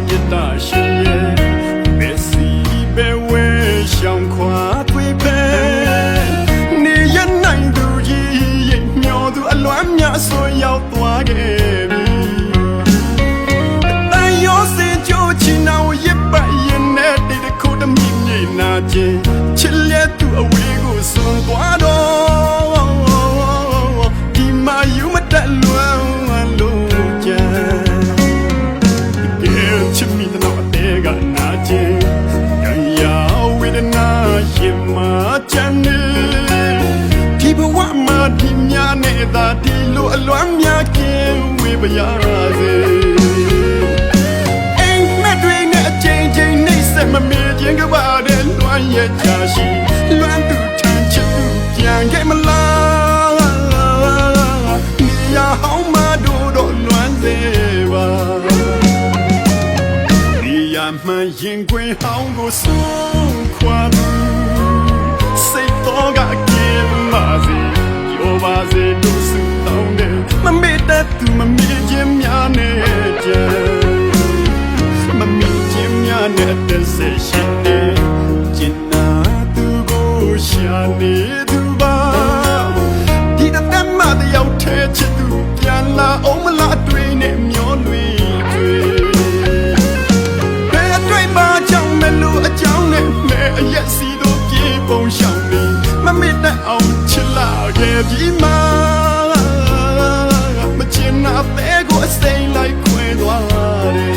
မြတ်တာရှင်ရဲ့မက်ဆီပဲဝဲရှောင်းခွာတွေ့ပဲနေရနိုင်သူကြီးရဲ့မျောသူအလွမ်းများဆိုရောက်သွားခဲ့ပြီတန်ရောစင်ကြိုးချီနောင်ရပါရင်နဲ့တည်းခုတမြင့်မြင့်နာခြင်းချစ်လက်သူအဝေးကိုစွန်သွားတော့ဒီမှာယူမတတ်လွမ်းလို့ကြံကဲချစ်မိတော့တဲ့ကနာခြင်းရရဝေဒနာရင်မှာချမ်းနေဒီဘဝမှာဒီများနေတာဒီလိုအလွမ်းများကင်းဝေးပါရစေအိမ်မက်တွေနဲ့အချိန်ချင်းနှိမ့်ဆက်မမေ့ခြင်းကပါတဲ့လွမ်းရဲ့ချာရှိလွမ်းသူထမ်းချစ်သူပြန်ခဲ့မလားနေရဟောင်းမတို့တော့လွမ်းစေပါနေရမှန်ရင်ခွင်ဟောင်းကိုဆုံးခွာသူစိတ်တော်ကကင်းပါစေပြောပါစေတို့စုတောင်းတယ်မမေ့တတ်သူမမေ့ခြင်းများနဲ့ကြံမမေ့ခြင်းများနဲ့သက်စေရှိနေကျင်နာသူကိုရှာနေသူပါဒီတတ်မှတယောက်ထဲချစ်သူပြန်လာအောင်မလားတွေ့နေမျောလွေတွေ့ဘယ်အတွေ့မှကြောင့်မလို့အကြောင်းနဲ့မဲအရက်စီတို့ပြေပုံရှောင်နေမမေ့တတ်အောင်ချစ်လာခဲ့ပြီးမှမချင်နာတဲ့ကိုအစိမ့်လိုက်ခွဲသွားတယ်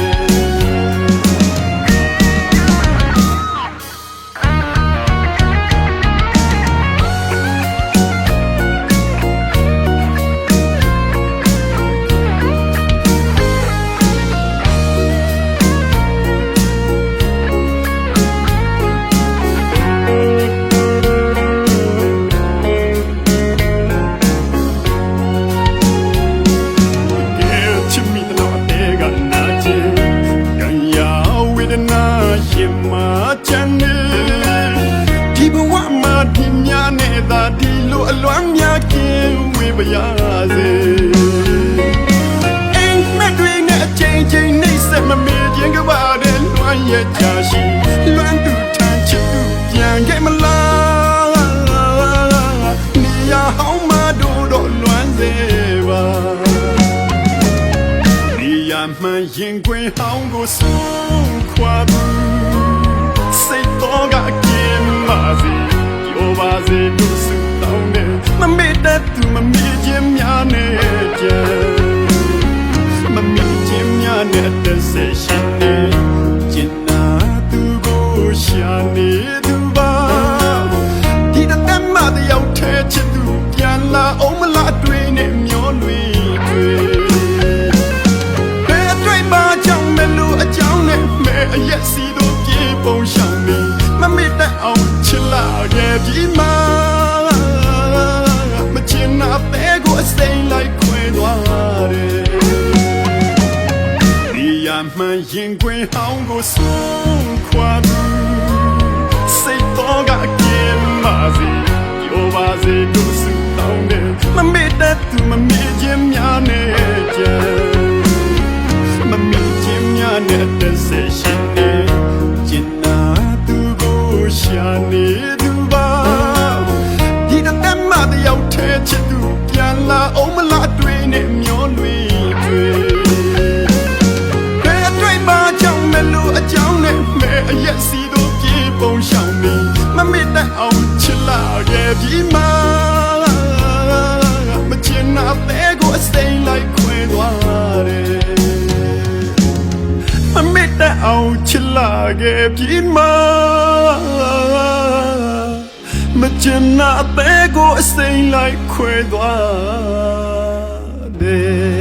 ရင်မှာချမ်းနေဒီဘဝမှာဒီများနေတာဒီလိုအလွမ်းများကင်းဝေးပါရစေအိမ်မက်တွေနဲ့အချိန်ချင်းနှိမ့်ဆက်မမေ့ခြင်းကပါတဲ့လွမ်းရဲ့ချာရှိလွမ်းသူထမ်းချစ်သူပြန်ခဲ့မလားနေရဟောင်းမတို့တော့လွမ်းစေပါနေရမှန်ရင်ခွင်ဟောင်းကိုဆုံးခွာသူစိတ်တော်ကကင်းပါစေပြောပါစေတို့စုတောင်းတယ်မမေ့တတ်သူမမေ့ခြင်းများနဲ့ကြံမမေ့ခြင်းများနဲ့သက်စေရှိနေကျင်နာသူကိုရှာနေသူပါဒီတတ်မှတယောက်ထဲချစ်သူပြန်လာအောင်မလားတွေ့နေမျောလွေတွေ့ဘယ်အတွေ့မှကြောင့်မလို့အကြောင်းနဲ့မဲအရက်စီတို့ပြေပုံရှောင်နေမမေ့တတ်အောင်ချစ်လာခဲ့ပြီးမှမချင်နာတဲ့ကိုအစိမ့်လိုက်ခွဲသွားတယ်ဒီရမှန်ရင်ခွင်ဟောင်းကိုဆုံးခွာသူစိတ်တော်ကကင်းပါစေပြောပါစေတို့စုတောင်းတယ်မမေ့တတ်သူမမေ့ခြင်းများနဲ့ကြံမမေ့ခြင်းများနဲ့သက်စေရှိနေကျင်နာသူကိုရှာနေသူပါဒီတတ်မှတယောက်ထဲချစ်သူပြန်လာအောင်မလားတွေ့နေမျောလွေတွေ့ဘယ်အတွေ့မှကြောင့်မလို့အကြောင်းနဲ့မဲအရက်စီတို့ပြေပုံရှောင်နေမမေ့တတ်အောင်ချစ်လာခဲ့ပြီးမှမချင်နာတဲ့ကိုအစိမ့်လိုက်ခွဲသွားတယ်မမေ့တတ်အောင်ချစ်လာခဲ့ပြီးမှမချင်နာတဲ့ကိုအစိမ့်လိုက်ခွဲသွားတယ်